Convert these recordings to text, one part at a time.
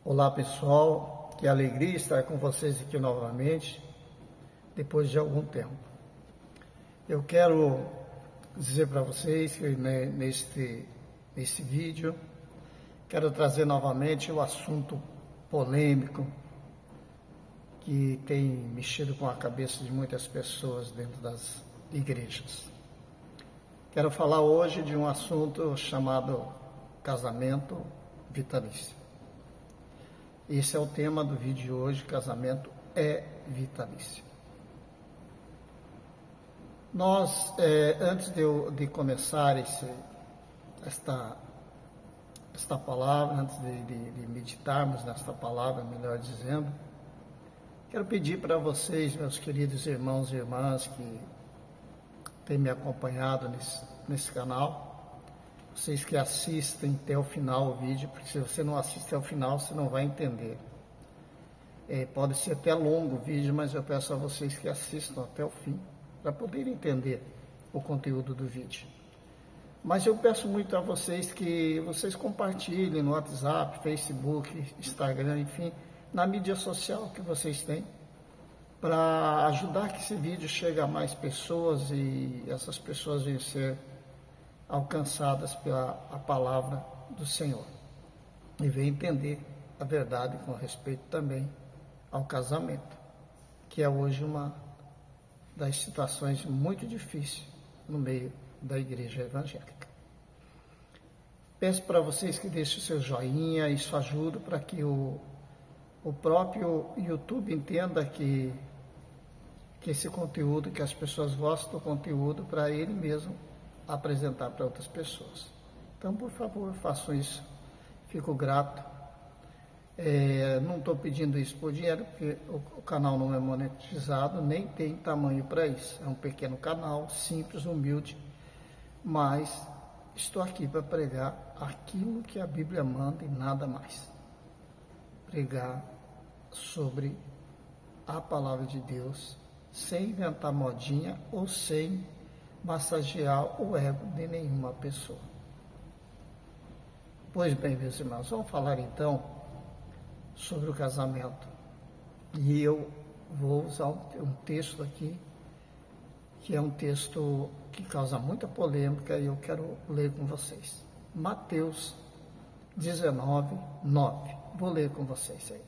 Olá pessoal, que alegria estar com vocês aqui novamente, depois de algum tempo. Eu quero dizer para vocês que neste vídeo, quero trazer novamente o assunto polêmico que tem mexido com a cabeça de muitas pessoas dentro das igrejas. Quero falar hoje de um assunto chamado casamento vitalício. Esse é o tema do vídeo de hoje, casamento é vitalício. Nós, antes de começar esta palavra, antes de meditarmos nesta palavra, melhor dizendo, quero pedir para vocês, meus queridos irmãos e irmãs que têm me acompanhado nesse canal, vocês que assistem até o final o vídeo, porque se você não assiste até o final, você não vai entender. Pode ser até longo o vídeo, mas eu peço a vocês que assistam até o fim, para poderem entender o conteúdo do vídeo. Mas eu peço muito a vocês que vocês compartilhem no WhatsApp, Facebook, Instagram, enfim, na mídia social que vocês têm, para ajudar que esse vídeo chegue a mais pessoas e essas pessoas venham ser alcançadas pela palavra do Senhor e venham entender a verdade com respeito também ao casamento, que é hoje uma das situações muito difíceis no meio da igreja evangélica. Peço para vocês que deixem o seu joinha, isso ajuda para que o próprio YouTube entenda que esse conteúdo, que as pessoas gostam do conteúdo, para ele mesmo apresentar para outras pessoas. Então, por favor, façam isso. Fico grato. Não estou pedindo isso por dinheiro, porque o canal não é monetizado, nem tem tamanho para isso. É um pequeno canal, simples, humilde, mas estou aqui para pregar aquilo que a Bíblia manda e nada mais. Pregar sobre a palavra de Deus, sem inventar modinha ou sem massagear o ego de nenhuma pessoa. Pois bem, meus irmãos, vamos falar então sobre o casamento. E eu vou usar um texto aqui, que é um texto que causa muita polêmica, e eu quero ler com vocês. Mateus 19, 9. Vou ler com vocês aí.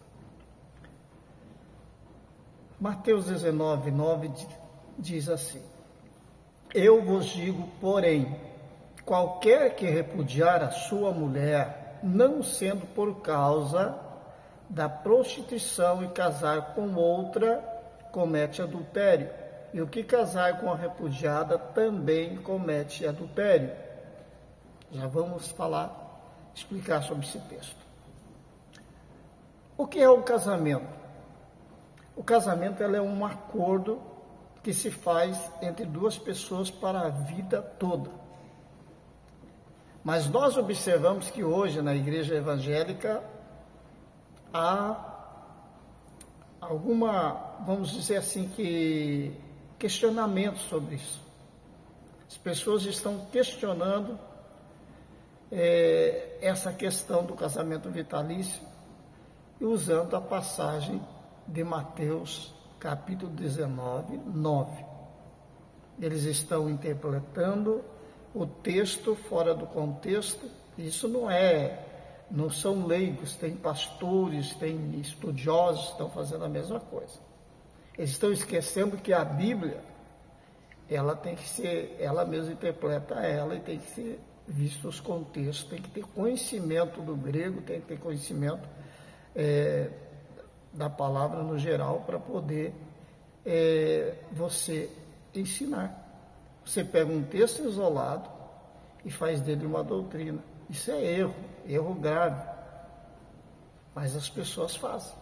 Mateus 19, 9 diz assim: Eu vos digo, porém, qualquer que repudiar a sua mulher, não sendo por causa da prostituição e casar com outra, comete adultério. E o que casar com a repudiada também comete adultério. Já vamos explicar sobre esse texto. O que é o casamento? O casamento é um acordo que se faz entre duas pessoas para a vida toda. Mas nós observamos que hoje na igreja evangélica há vamos dizer assim, questionamento sobre isso. As pessoas estão questionando essa questão do casamento vitalício e usando a passagem de Mateus capítulo 19, 9. Eles estão interpretando o texto fora do contexto. Isso não são leigos, tem pastores, tem estudiosos que estão fazendo a mesma coisa. Eles estão esquecendo que a Bíblia, ela tem que ser, ela mesma interpreta ela e tem que ser visto os contextos, tem que ter conhecimento do grego, tem que ter conhecimento da palavra no geral para poder você ensinar. Você pega um texto isolado e faz dele uma doutrina. Isso é erro grave, mas as pessoas fazem.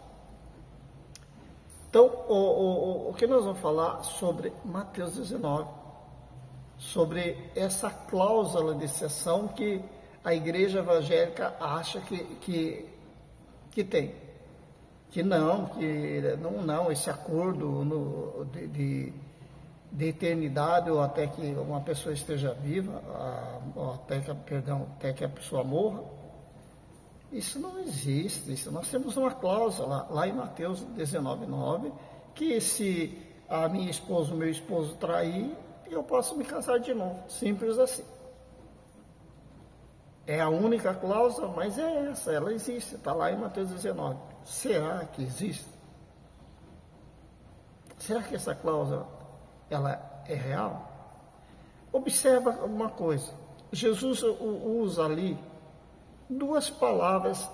Então, o que nós vamos falar sobre Mateus 19, sobre essa cláusula de exceção que a igreja evangélica acha que tem. Que não, esse acordo de eternidade, ou até que uma pessoa esteja viva, ou até que a pessoa morra, Isso não existe. Isso, nós temos uma cláusula lá em Mateus 19:9, que se a minha esposa, o meu esposo trair, eu posso me casar de novo. Simples assim. É a única cláusula, mas é essa, ela existe, está lá em Mateus 19. Será que existe? Será que essa cláusula, ela é real? Observa uma coisa, Jesus usa ali duas palavras,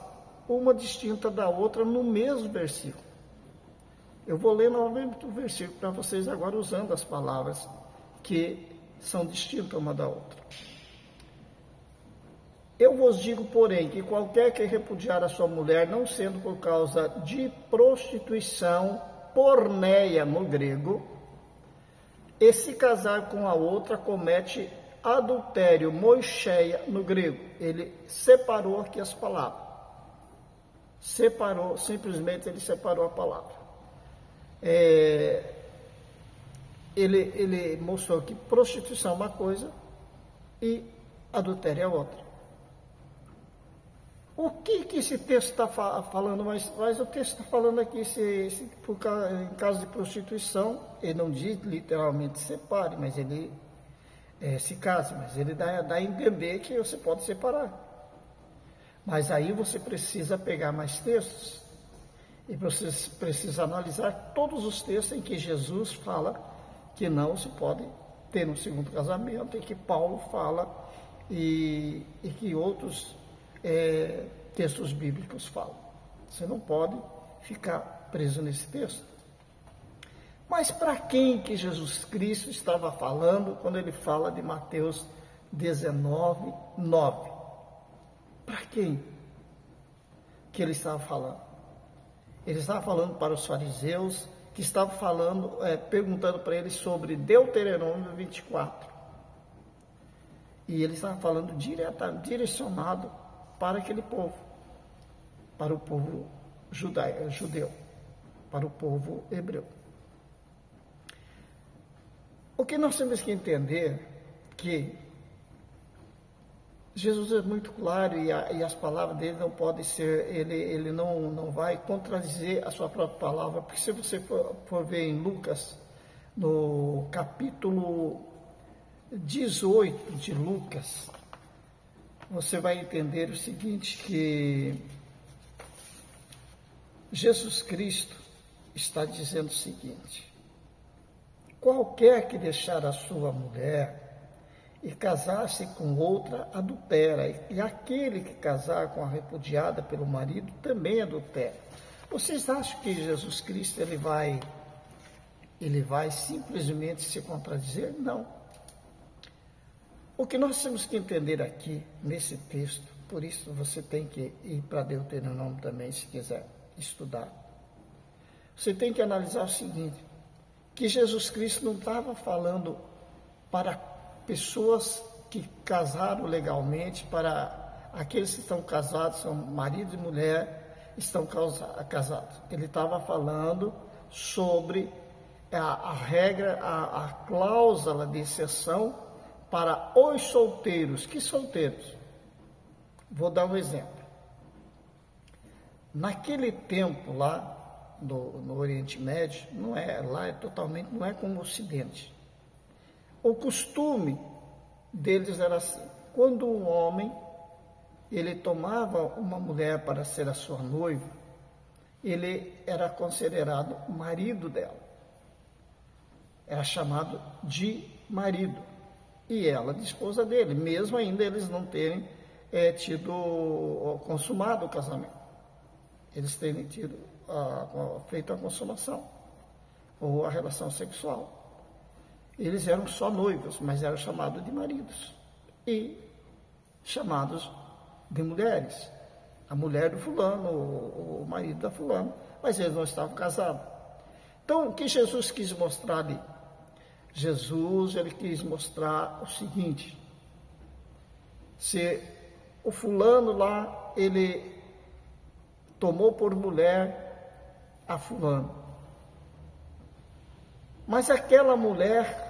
uma distinta da outra, no mesmo versículo. Eu vou ler novamente o versículo para vocês agora, usando as palavras que são distintas uma da outra. Eu vos digo, porém, que qualquer que repudiar a sua mulher, não sendo por causa de prostituição, porneia no grego, e se casar com a outra, comete adultério, moicheia no grego. Ele separou aqui as palavras. Separou, simplesmente ele separou a palavra. Ele mostrou que prostituição é uma coisa e adultério é outra. O que esse texto está falando? Mas o texto está falando aqui, em caso de prostituição, ele não diz literalmente separe, mas ele se case, mas ele dá a entender que você pode separar. Mas aí você precisa pegar mais textos, e você precisa analisar todos os textos em que Jesus fala que não se pode ter um segundo casamento, e que Paulo fala, e que outros textos bíblicos falam. Você não pode ficar preso nesse texto. Mas para quem que Jesus Cristo estava falando quando ele fala de Mateus 19:9? Para quem que ele estava falando? Ele estava falando para os fariseus, que estavam falando, perguntando para eles sobre Deuteronômio 24. E ele estava falando direcionado para aquele povo, para o povo judeu, para o povo hebreu. O que nós temos que entender que Jesus é muito claro, e as palavras dele não podem ser, ele não vai contradizer a sua própria palavra, porque se você for ver em Lucas, no capítulo 18 de Lucas, você vai entender o seguinte, que Jesus Cristo está dizendo o seguinte: qualquer que deixar a sua mulher e casar-se com outra, adultera, e aquele que casar com a repudiada pelo marido também adultera. Vocês acham que Jesus Cristo ele vai simplesmente se contradizer? Não. O que nós temos que entender aqui, nesse texto, por isso você tem que ir para Deuteronômio também, se quiser estudar. Você tem que analisar o seguinte, que Jesus Cristo não estava falando para pessoas que casaram legalmente, para aqueles que estão casados, são marido e mulher, estão casados. Ele estava falando sobre a regra, a cláusula de exceção para os solteiros. Que solteiros? Vou dar um exemplo. Naquele tempo lá no Oriente Médio, não é como o Ocidente. O costume deles era assim: quando um homem ele tomava uma mulher para ser a sua noiva, ele era considerado marido dela, era chamado de marido, e ela de esposa dele, mesmo ainda eles não terem consumado o casamento, eles terem feito a consumação ou a relação sexual. Eles eram só noivos, mas eram chamados de maridos e chamados de mulheres. A mulher do fulano, o marido da fulano, mas eles não estavam casados. Então, o que Jesus quis mostrar ali? Jesus, ele quis mostrar o seguinte: se o fulano lá, ele tomou por mulher a fulano, mas aquela mulher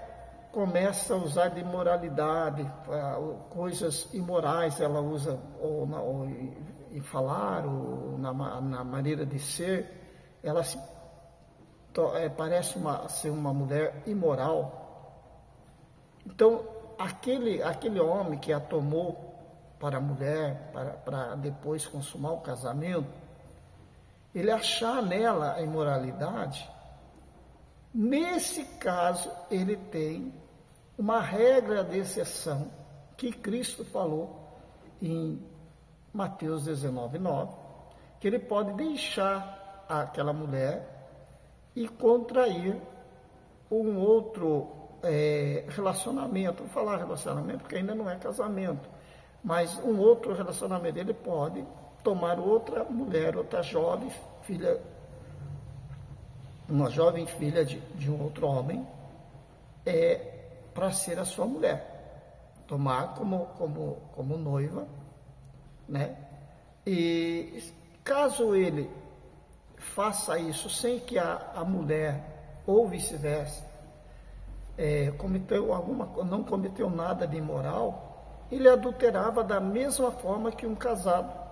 começa a usar de imoralidade, coisas imorais ela usa, em falar, ou na maneira de ser, ela parece ser uma mulher imoral. Então, aquele homem que a tomou para a mulher, para depois consumar o casamento, ele achar nela a imoralidade, nesse caso, ele tem uma regra de exceção que Cristo falou em Mateus 19:9, que ele pode deixar aquela mulher e contrair um outro relacionamento. Vou falar relacionamento porque ainda não é casamento, mas um outro relacionamento. Ele pode tomar outra mulher, outra jovem filha, uma jovem filha de um outro homem, para ser a sua mulher, tomar como noiva, né? E caso ele faça isso sem que a mulher, ou vice-versa, não cometeu nada de imoral, ele adulterava da mesma forma que um casado.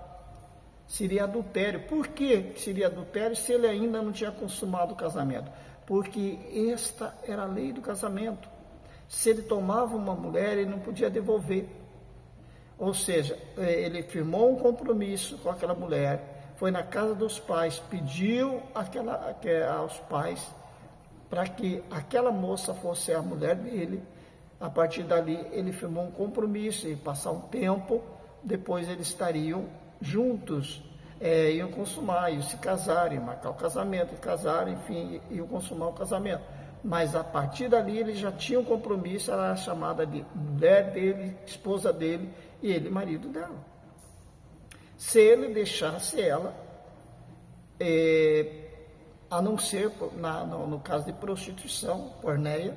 Seria adultério. Por que seria adultério se ele ainda não tinha consumado o casamento? Porque esta era a lei do casamento. Se ele tomava uma mulher, ele não podia devolver. Ou seja, ele firmou um compromisso com aquela mulher, foi na casa dos pais, pediu aos pais para que aquela moça fosse a mulher dele. A partir dali, ele firmou um compromisso e passar um tempo, depois eles estariam juntos, iam consumar, iam se casar, iam marcar o casamento, casar, enfim, iam consumar o casamento. Mas a partir dali, ele já tinha um compromisso, ela era chamada de mulher dele, esposa dele, e ele marido dela. Se ele deixasse ela, a não ser no caso de prostituição, porneia,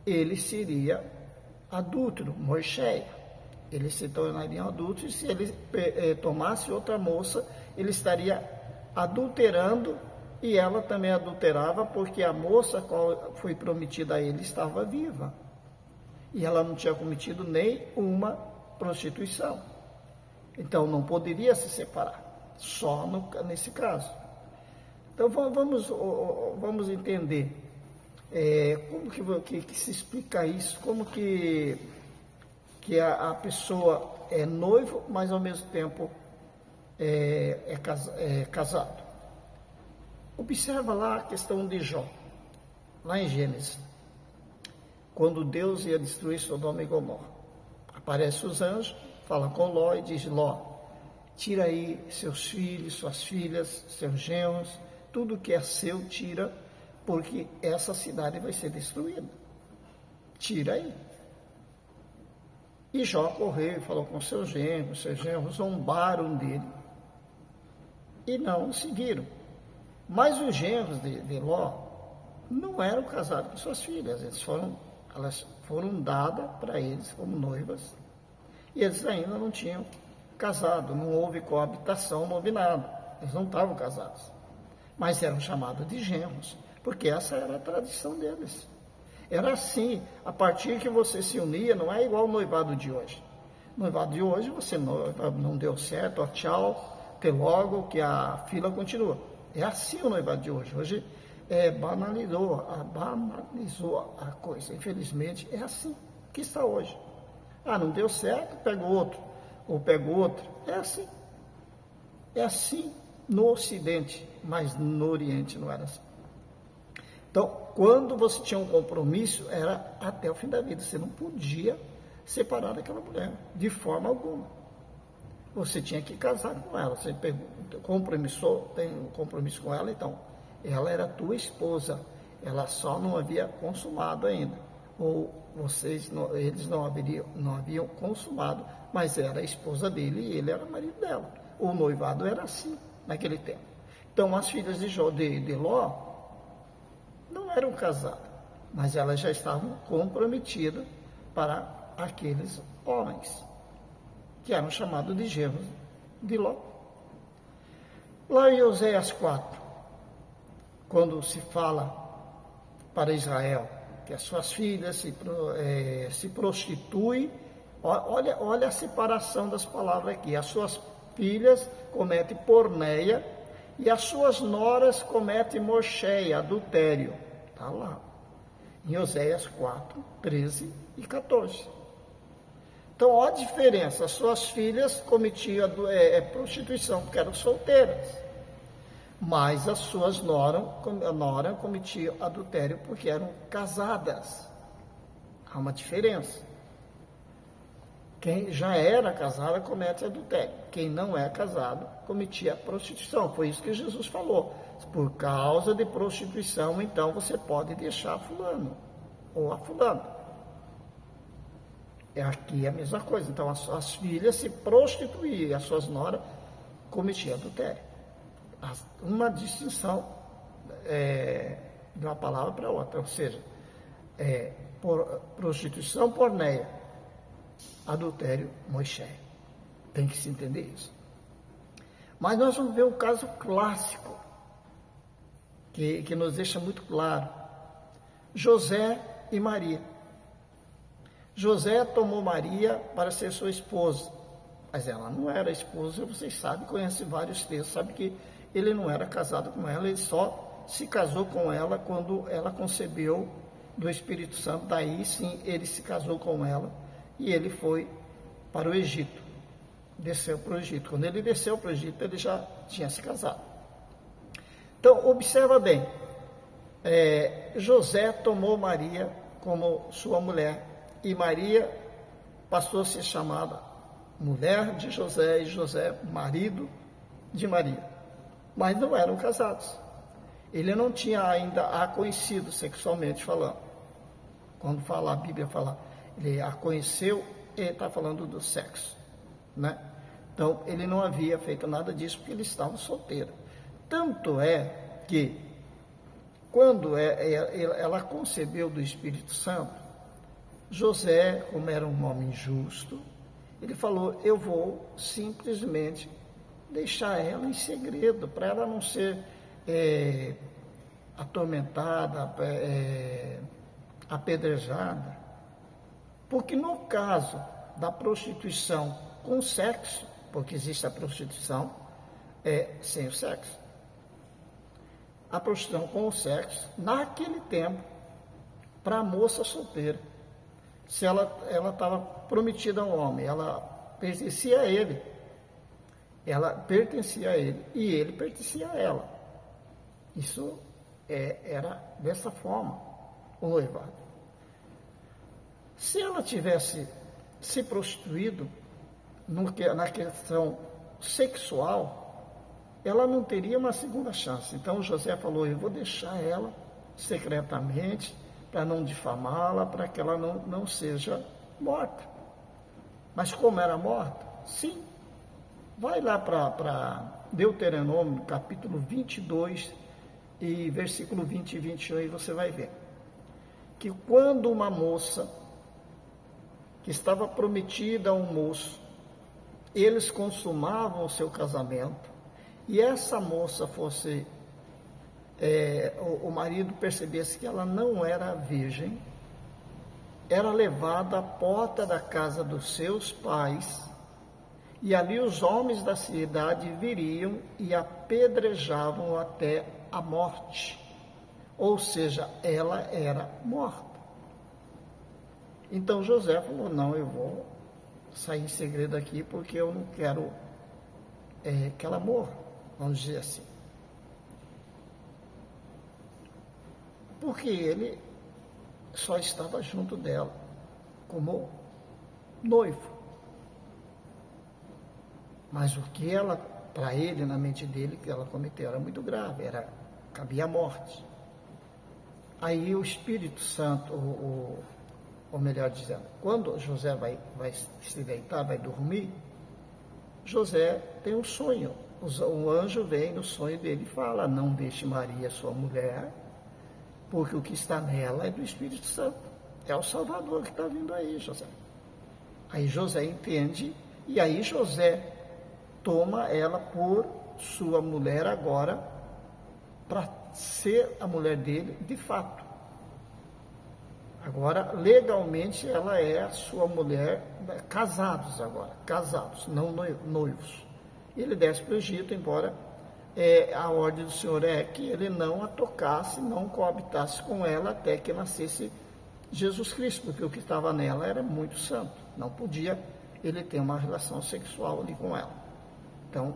ele seria adúltero, morcheia. Ele se tornaria adúltero, e se ele tomasse outra moça, ele estaria adulterando, e ela também adulterava, porque a moça qual foi prometida a ele estava viva. E ela não tinha cometido nem uma prostituição. Então não poderia se separar, só nesse caso. Então vamos entender como que se explica isso, como que a pessoa é noivo, mas ao mesmo tempo é casado. Observa lá a questão de Jó, lá em Gênesis, quando Deus ia destruir Sodoma e Gomorra. Aparecem os anjos, fala com Ló e diz: Ló, tira aí seus filhos, suas filhas, seus genros, tudo que é seu, tira, porque essa cidade vai ser destruída. Tira aí. E Jó correu e falou com seus genros zombaram dele e não o seguiram. Mas os genros de Ló não eram casados com suas filhas, elas foram dadas para eles como noivas, e eles ainda não tinham casado, não houve coabitação, não houve nada, eles não estavam casados, mas eram chamados de genros, porque essa era a tradição deles. Era assim, a partir que você se unia, não é igual o noivado de hoje. No noivado de hoje, você não deu certo, ó, tchau, até logo, que a fila continua. É assim o noivado de hoje. Hoje banalizou a coisa. Infelizmente, é assim que está hoje. Ah, não deu certo, pega outro, ou pega outro. É assim. É assim no Ocidente, mas no Oriente não era assim. Então, quando você tinha um compromisso, era até o fim da vida. Você não podia separar daquela mulher, de forma alguma. Você tinha que casar com ela. Você tem um compromisso com ela, então ela era tua esposa. Ela só não havia consumado ainda. Ou eles não haviam consumado, mas era a esposa dele e ele era o marido dela. O noivado era assim, naquele tempo. Então, as filhas de Ló não eram casadas, mas elas já estavam comprometidas para aqueles homens, que eram chamados de genros de Ló. Lá em Oséias 4, quando se fala para Israel que as suas filhas se prostituem, olha a separação das palavras aqui, as suas filhas comete porneia, e as suas noras comete morcheia, adultério. Está lá, em Oséias 4, 13 e 14. Então, olha a diferença. As suas filhas cometiam prostituição, porque eram solteiras. Mas as suas noras cometiam adultério, porque eram casadas. Há uma diferença. Quem já era casada comete adultério. Quem não é casado cometia prostituição. Foi isso que Jesus falou. Por causa de prostituição, então você pode deixar fulano ou a fulana. Aqui é a mesma coisa. Então as filhas se prostituíam e as suas noras cometiam adultério. Uma distinção de uma palavra para outra. Ou seja, prostituição, porneia, adultério, Moisés. Tem que se entender isso. Mas nós vamos ver um caso clássico, que nos deixa muito claro. José e Maria. José tomou Maria para ser sua esposa, mas ela não era esposa, vocês sabem, conhecem vários textos, sabe que ele não era casado com ela, ele só se casou com ela quando ela concebeu do Espírito Santo. Daí sim ele se casou com ela e ele foi para o Egito, desceu para o Egito. Quando ele desceu para o Egito, ele já tinha se casado. Então, observa bem, José tomou Maria como sua mulher, e Maria passou a ser chamada mulher de José, e José marido de Maria. Mas não eram casados. Ele não tinha ainda a conhecido sexualmente falando. Quando fala, a Bíblia fala, ele a conheceu, ele está falando do sexo, né? Então, ele não havia feito nada disso porque ele estava solteiro. Tanto é que, quando ela concebeu do Espírito Santo, José, como era um homem justo, ele falou, eu vou simplesmente deixar ela em segredo, para ela não ser atormentada, apedrejada. Porque no caso da prostituição com sexo, porque existe a prostituição sem o sexo, a prostituição com o sexo, naquele tempo, para a moça solteira, se ela estava prometida a um homem, ela pertencia a ele, e ele pertencia a ela. Isso era dessa forma, o noivado. Se ela tivesse se prostituído na questão sexual, ela não teria uma segunda chance. Então José falou, eu vou deixar ela secretamente, para não difamá-la, para que ela não seja morta. Mas como era morta? Sim. Vai lá para Deuteronômio, capítulo 22, e versículo 20 e 21, e você vai ver que quando uma moça que estava prometida a um moço, eles consumavam o seu casamento, e essa moça fosse... o marido percebesse que ela não era virgem, era levada à porta da casa dos seus pais, e ali os homens da cidade viriam e apedrejavam até a morte, ou seja, ela era morta. Então José falou, não, eu vou sair em segredo aqui, porque eu não quero que ela morra, vamos dizer assim. Porque ele só estava junto dela como noivo. Mas o que ela, para ele, na mente dele, que ela cometeu era muito grave, cabia a morte. Aí o Espírito Santo, ou melhor dizendo, quando José vai se deitar, vai dormir, José tem um sonho. O anjo vem no sonho dele e fala, não deixe Maria, sua mulher, porque o que está nela é do Espírito Santo. É o Salvador que está vindo aí, José. Aí José entende, e aí José toma ela por sua mulher agora, para ser a mulher dele de fato. Agora, legalmente, ela é a sua mulher, casados agora, casados, não noivos. Ele desce para o Egito, embora a ordem do Senhor é que ele não a tocasse, não coabitasse com ela até que nascesse Jesus Cristo, porque o que estava nela era muito santo, não podia ele ter uma relação sexual ali com ela. Então,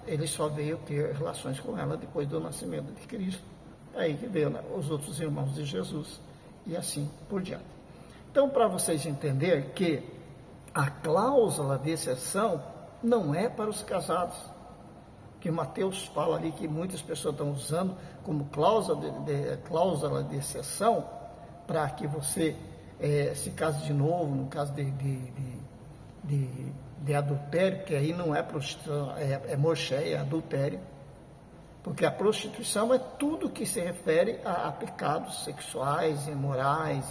ele só veio ter relações com ela depois do nascimento de Cristo, aí que veio, né, os outros irmãos de Jesus, e assim por diante. Então, para vocês entenderem que a cláusula de exceção não é para os casados, que Mateus fala ali que muitas pessoas estão usando como cláusula de exceção para que você se case de novo, no caso de adultério, que aí não é prostituição, é morcheia, é adultério, porque a prostituição é tudo que se refere a pecados sexuais, imorais,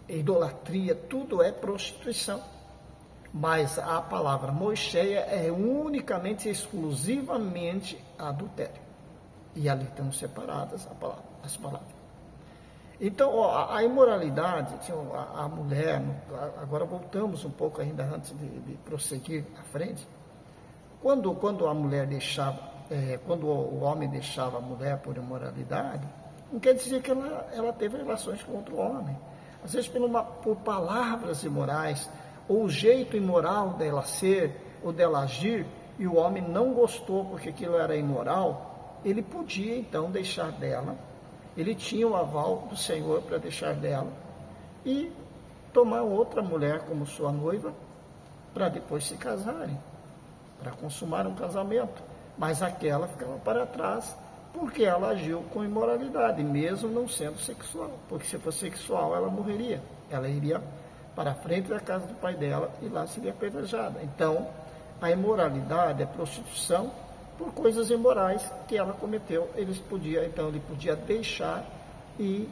idolatria, tudo é prostituição. Mas a palavra mocheia é unicamente, exclusivamente adultério. E ali estão separadas as palavras. Então, a imoralidade, a mulher, agora voltamos um pouco ainda antes de prosseguir à frente. Quando a mulher deixava, quando o homem deixava a mulher por imoralidade, não quer dizer que ela teve relações com outro homem. Às vezes por palavras imorais, ou o jeito imoral dela ser, ou dela agir, e o homem não gostou porque aquilo era imoral, ele podia então deixar dela, ele tinha o aval do Senhor para deixar dela, e tomar outra mulher como sua noiva, para depois se casarem, para consumar um casamento, mas aquela ficava para trás, porque ela agiu com imoralidade, mesmo não sendo sexual, porque se fosse sexual ela morreria, ela iria para a frente da casa do pai dela e lá seria apedrejada. Então, a imoralidade, a prostituição, por coisas imorais que ela cometeu, ele podia deixar e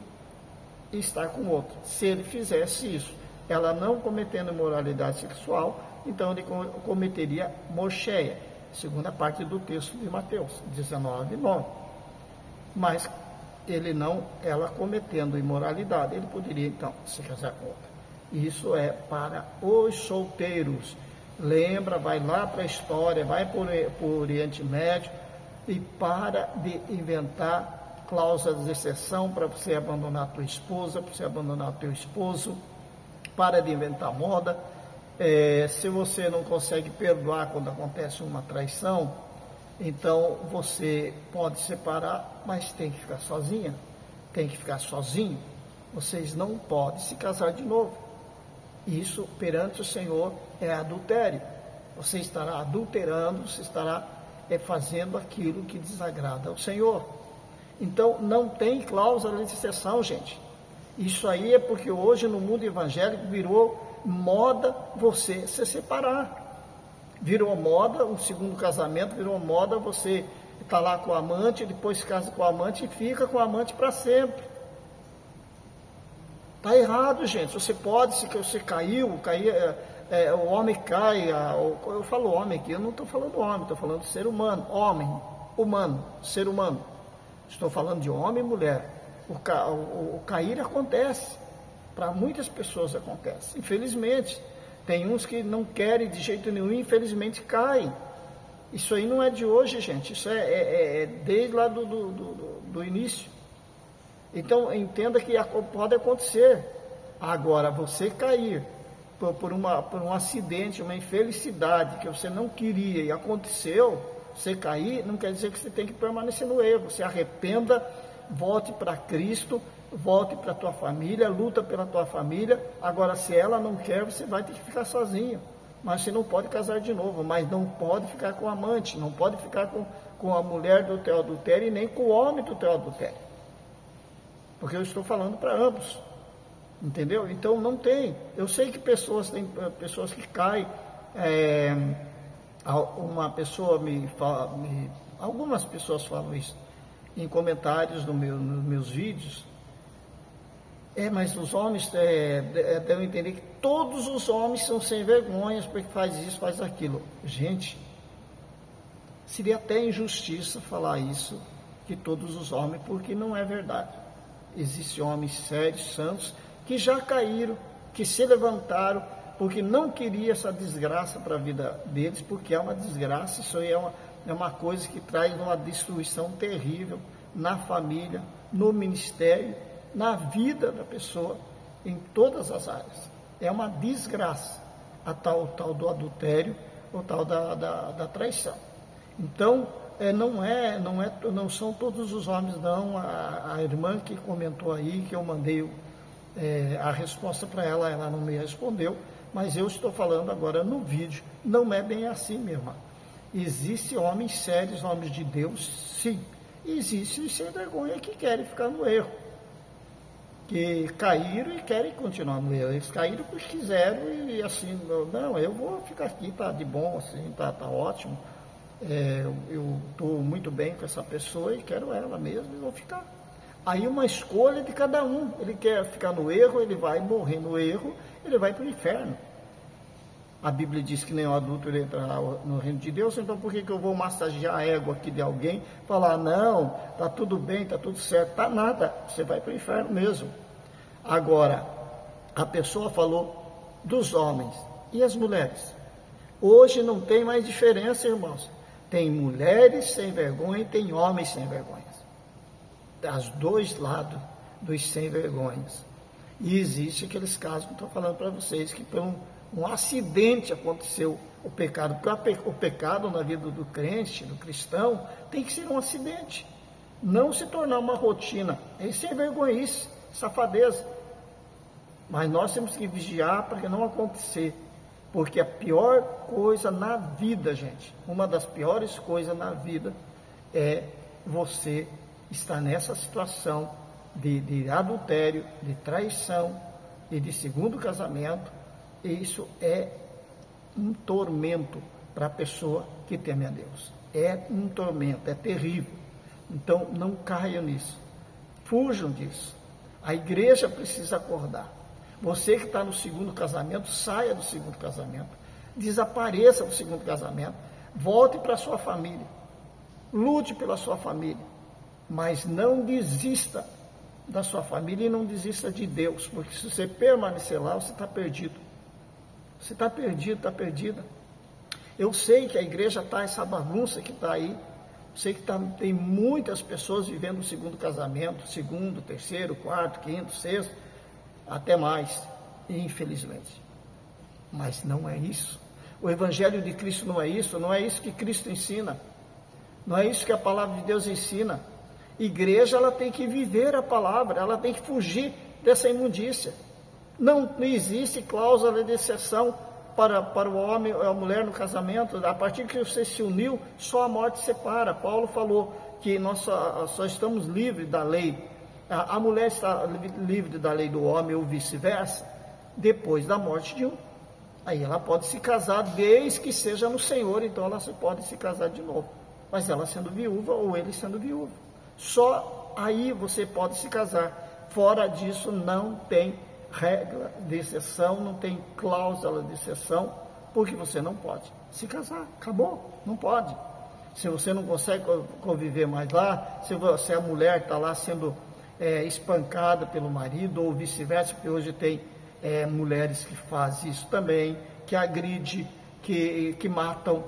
estar com outro. Se ele fizesse isso, ela não cometendo imoralidade sexual, então ele cometeria morcheia, segunda parte do texto de Mateus 19:9. Mas ela cometendo imoralidade, ele poderia então se casar com outra. Isso é para os solteiros. Lembra, vai lá para a história, vai por Oriente Médio e para de inventar cláusulas de exceção para você abandonar a tua esposa, para você abandonar o teu esposo. Para de inventar moda. Se você não consegue perdoar quando acontece uma traição, então você pode separar, mas tem que ficar sozinha, tem que ficar sozinho. Vocês não podem se casar de novo. Isso, perante o Senhor, é adultério. Você estará adulterando, você estará fazendo aquilo que desagrada ao Senhor. Então, não tem cláusula de exceção, gente. Isso aí é porque hoje no mundo evangélico virou moda você se separar. Virou moda, um segundo casamento, virou moda você estar lá com o amante, depois casa com o amante e fica com o amante para sempre. Está errado, gente. Você pode, se você o homem cai, eu falo homem aqui, eu não estou falando homem, estou falando de ser humano, ser humano. Estou falando de homem e mulher. O cair acontece, para muitas pessoas acontece, infelizmente. Tem uns que não querem de jeito nenhum, infelizmente caem. Isso aí não é de hoje, gente, isso é desde lá do início. Então, entenda que pode acontecer. Agora, você cair por um acidente, uma infelicidade que você não queria e aconteceu, você cair, não quer dizer que você tem que permanecer no erro. Se arrependa, volte para Cristo, volte para a tua família, luta pela tua família. Agora, se ela não quer, você vai ter que ficar sozinho. Mas você não pode casar de novo, mas não pode ficar com o amante, não pode ficar com a mulher do teu adultério e nem com o homem do teu adultério. Porque eu estou falando para ambos, entendeu? Então não tem. Eu sei que tem pessoas que caem. Uma pessoa algumas pessoas falam isso em comentários nos meus vídeos. Mas os homens devem entender que todos os homens são sem vergonhas porque faz isso, faz aquilo. Gente, seria até injustiça falar isso, que todos os homens, porque não é verdade. Existem homens sérios, santos, que já caíram, que se levantaram, porque não queria essa desgraça para a vida deles, porque é uma desgraça, isso aí é uma coisa que traz uma destruição terrível na família, no ministério, na vida da pessoa, em todas as áreas. É uma desgraça, o tal do adultério, o tal da traição. Então, não são todos os homens, não. A irmã que comentou aí, que eu mandei a resposta para ela, ela não me respondeu, mas eu estou falando agora no vídeo. Não é bem assim, minha irmã. Existem homens sérios, homens de Deus, sim. E existem sem vergonha que querem ficar no erro, que caíram e querem continuar no erro. Eles caíram porque quiseram e assim, não, eu vou ficar aqui, tá de bom, assim, tá ótimo. Eu estou muito bem com essa pessoa e quero ela mesmo e vou ficar. Aí uma escolha de cada um. Ele quer ficar no erro, ele vai morrer no erro, ele vai para o inferno. A Bíblia diz que nem o adulto ele entrará no reino de Deus, então por que eu vou massagear a égua aqui de alguém, falar, não, tá tudo bem, tá tudo certo, tá nada, você vai para o inferno mesmo. Agora, a pessoa falou dos homens e as mulheres. Hoje não tem mais diferença, irmãos. Tem mulheres sem vergonha e tem homens sem vergonha. Os dois lados dos sem vergonhas. E existe aqueles casos que eu estou falando para vocês, que por um acidente aconteceu o pecado. O pecado na vida do crente, do cristão, tem que ser um acidente. Não se tornar uma rotina. É sem vergonhice, safadeza. Mas nós temos que vigiar para que não acontecer. Porque a pior coisa na vida, gente, uma das piores coisas na vida é você estar nessa situação de adultério, de traição e de segundo casamento. E isso é um tormento para a pessoa que teme a Deus. É um tormento, é terrível. Então não caiam nisso. Fujam disso. A igreja precisa acordar. Você que está no segundo casamento, saia do segundo casamento, desapareça do segundo casamento, volte para a sua família, lute pela sua família, mas não desista da sua família e não desista de Deus, porque se você permanecer lá, você está perdido. Você está perdido, está perdida. Eu sei que a igreja está essa bagunça que está aí, eu sei que tem muitas pessoas vivendo o segundo casamento, segundo, terceiro, quarto, quinto, sexto, até mais, infelizmente. Mas não é isso. O Evangelho de Cristo não é isso que Cristo ensina, não é isso que a palavra de Deus ensina. Igreja, ela tem que viver a palavra, ela tem que fugir dessa imundícia. Não existe cláusula de exceção para o homem ou a mulher no casamento. A partir que você se uniu, só a morte separa. Paulo falou que nós só estamos livres da lei. A mulher está livre da lei do homem ou vice-versa, depois da morte de um. Aí ela pode se casar desde que seja no Senhor, então ela pode se casar de novo. Mas ela sendo viúva ou ele sendo viúvo. Só aí você pode se casar. Fora disso não tem regra de exceção, não tem cláusula de exceção, porque você não pode se casar. Acabou, não pode. Se você não consegue conviver mais lá, se a mulher está lá sendo espancada pelo marido ou vice-versa, porque hoje tem mulheres que fazem isso também, que agride, que matam,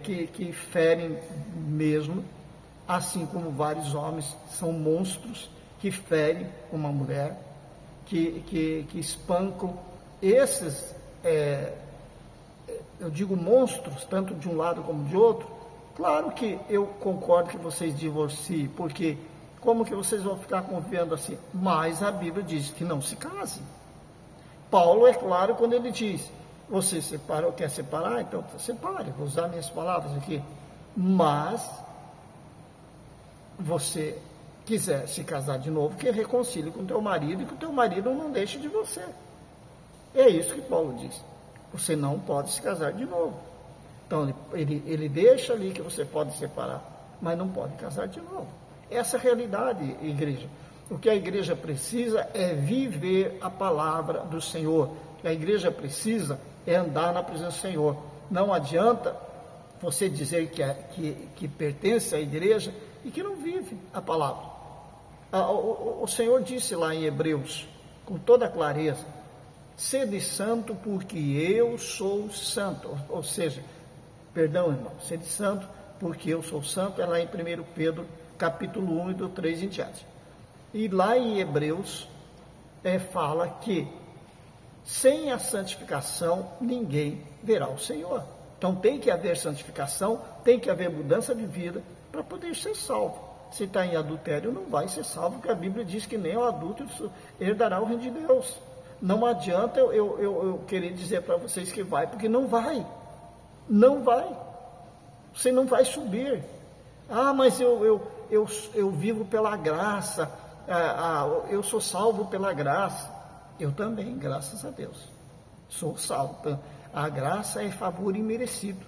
que ferem mesmo, assim como vários homens são monstros que ferem uma mulher, que espancam. Esses, eu digo monstros, tanto de um lado como de outro. Claro que eu concordo que vocês divorciem, porque como que vocês vão ficar convivendo assim? Mas a Bíblia diz que não se casem. Paulo é claro quando ele diz, você quer separar? Então separe, vou usar minhas palavras aqui. Mas, você quiser se casar de novo, que reconcilie com o teu marido e que o teu marido não deixe de você. É isso que Paulo diz. Você não pode se casar de novo. Então, ele deixa ali que você pode separar, mas não pode casar de novo. Essa é a realidade, igreja. O que a igreja precisa é viver a palavra do Senhor. O que a igreja precisa é andar na presença do Senhor. Não adianta você dizer que pertence à igreja e que não vive a palavra. O Senhor disse lá em Hebreus, com toda clareza, Sede santo porque eu sou santo. Ou seja, perdão, irmão, sede santo porque eu sou santo, é lá em 1 Pedro, capítulo 1 e do 3 em diante. E lá em Hebreus, fala que sem a santificação ninguém verá o Senhor. Então tem que haver santificação, tem que haver mudança de vida para poder ser salvo. Se está em adultério, não vai ser salvo, porque a Bíblia diz que nem o adúltero herdará o reino de Deus. Não adianta eu querer dizer para vocês que vai, porque não vai. Não vai. Você não vai subir. Ah, mas eu vivo pela graça. Eu sou salvo pela graça. Eu também, graças a Deus. Sou salvo. A graça é favor imerecido.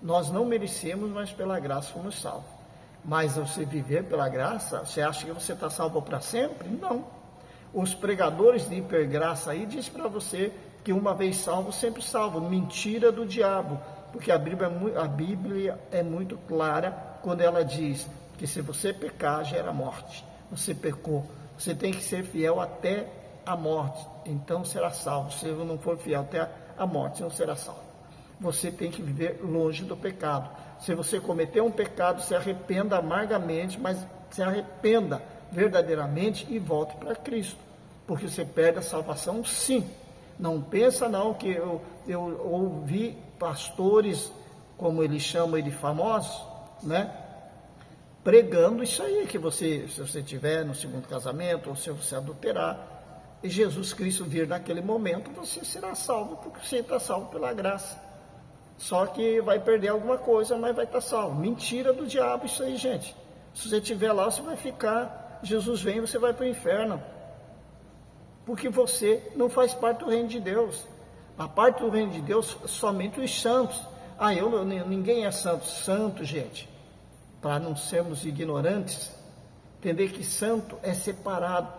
Nós não merecemos, mas pela graça fomos salvos. Mas você viver pela graça, você acha que você está salvo para sempre? Não. Os pregadores de hipergraça aí dizem para você que uma vez salvo, sempre salvo. Mentira do diabo. Porque a Bíblia é muito clara quando ela diz que se você pecar, gera morte. Você pecou. Você tem que ser fiel até a morte. Então será salvo. Se você não for fiel até a morte, não será salvo. Você tem que viver longe do pecado. Se você cometer um pecado, se arrependa amargamente, mas se arrependa verdadeiramente e volte para Cristo. Porque você perde a salvação, sim. Não pensa não que eu ouvi pastores, como eles chamam de famosos, né? Pregando isso aí, que se você tiver no segundo casamento, ou se você adulterar, e Jesus Cristo vir naquele momento, você será salvo, porque você está salvo pela graça. Só que vai perder alguma coisa, mas vai estar salvo. Mentira do diabo isso aí, gente. Se você estiver lá, você vai ficar, Jesus vem, você vai para o inferno. Porque você não faz parte do reino de Deus. A parte do reino de Deus, somente os santos. Ninguém é santo. Santo, gente, para não sermos ignorantes, entender que santo é separado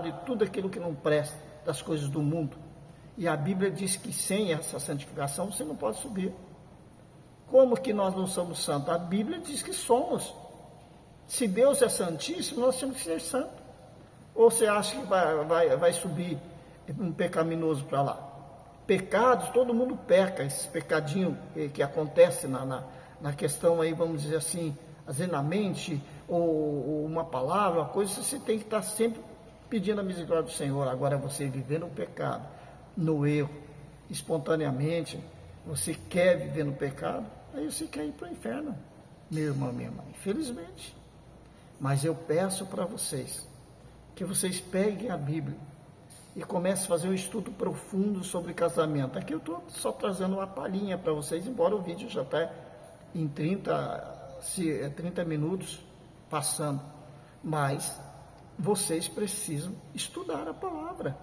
de tudo aquilo que não presta, das coisas do mundo. E a Bíblia diz que sem essa santificação você não pode subir. Como que nós não somos santos? A Bíblia diz que somos. Se Deus é santíssimo, nós temos que ser santos. Ou você acha que vai subir um pecaminoso para lá? Pecados, todo mundo peca, esse pecadinho que acontece na questão aí, vamos dizer assim, às vezes na mente, ou uma palavra, uma coisa, você tem que estar sempre pedindo a misericórdia do Senhor. Agora você viver no pecado, no erro, espontaneamente, você quer viver no pecado, aí você quer ir para o inferno, meu irmão, minha irmã, infelizmente. Mas eu peço para vocês, que vocês peguem a Bíblia e comecem a fazer um estudo profundo sobre casamento. Aqui eu estou só trazendo uma palhinha para vocês, embora o vídeo já está em 30 minutos passando, mas vocês precisam estudar a palavra.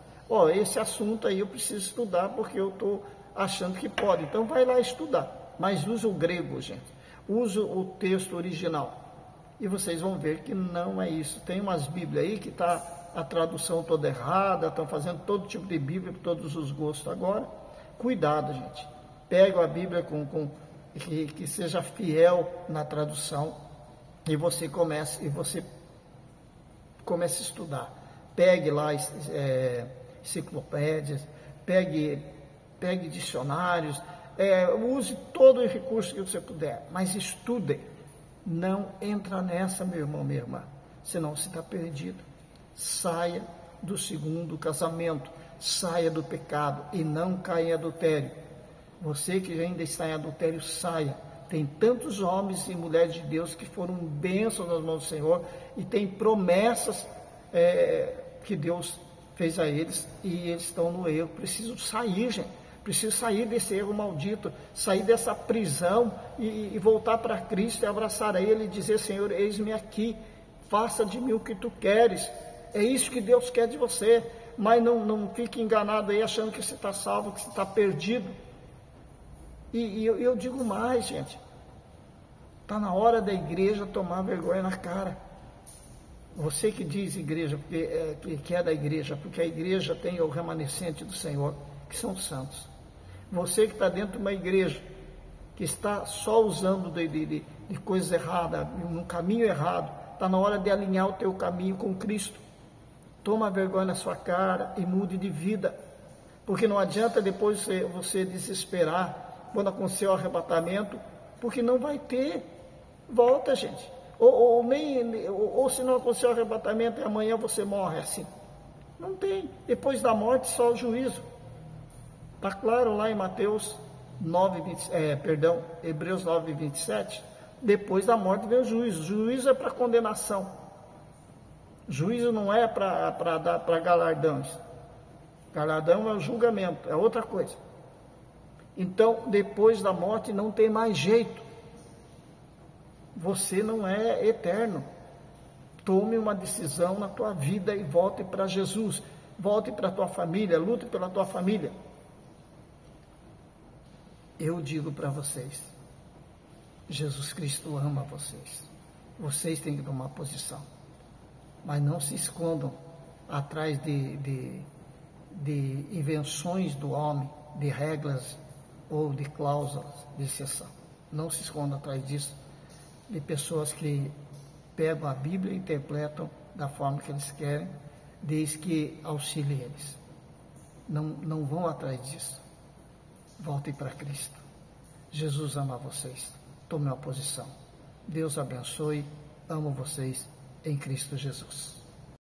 Esse assunto aí eu preciso estudar porque eu estou achando que pode, então vai lá estudar, mas usa o grego, gente, usa o texto original, e vocês vão ver que não é isso. Tem umas Bíblias aí que está a tradução toda errada, estão fazendo todo tipo de Bíblia, para todos os gostos agora. Cuidado, gente. Pega a Bíblia que seja fiel na tradução, e você comece a estudar. Pegue lá enciclopédias, pegue dicionários, use todo o recurso que você puder, mas estude. Não entra nessa, meu irmão, minha irmã, senão você está perdido. Saia do segundo casamento, saia do pecado e não caia em adultério. Você que ainda está em adultério, saia. Tem tantos homens e mulheres de Deus que foram bênçãos nas mãos do Senhor e tem promessas que Deus fez a eles, e eles estão no erro. Preciso sair, gente. Preciso sair desse erro maldito, sair dessa prisão e voltar para Cristo e abraçar a Ele e dizer: Senhor, eis-me aqui, faça de mim o que Tu queres. É isso que Deus quer de você, mas não fique enganado aí achando que você está salvo, que você está perdido. E eu digo mais, gente, está na hora da igreja tomar vergonha na cara. Você que diz igreja, que é da igreja, porque a igreja tem o remanescente do Senhor, que são santos. Você que está dentro de uma igreja, que está só usando de coisas erradas, no caminho errado, está na hora de alinhar o teu caminho com Cristo. Toma vergonha na sua cara e mude de vida. Porque não adianta depois você desesperar quando acontecer o arrebatamento, porque não vai ter volta, gente. Ou se não acontecer o arrebatamento e amanhã você morre assim. Não tem. Depois da morte só o juízo. Está claro lá em Hebreus 9, 27. Depois da morte vem o juízo. O juízo é para condenação. Juízo não é para galardões. Galardão é o julgamento, é outra coisa. Então, depois da morte não tem mais jeito. Você não é eterno. Tome uma decisão na tua vida e volte para Jesus. Volte para a tua família, lute pela tua família. Eu digo para vocês, Jesus Cristo ama vocês. Vocês têm que tomar posição. Mas não se escondam atrás de invenções do homem, de regras ou de cláusulas de exceção. Não se escondam atrás disso, de pessoas que pegam a Bíblia e interpretam da forma que eles querem, desde que auxilie eles. Não vão atrás disso. Voltem para Cristo. Jesus ama vocês. Tome uma posição. Deus abençoe. Amo vocês em Cristo Jesus.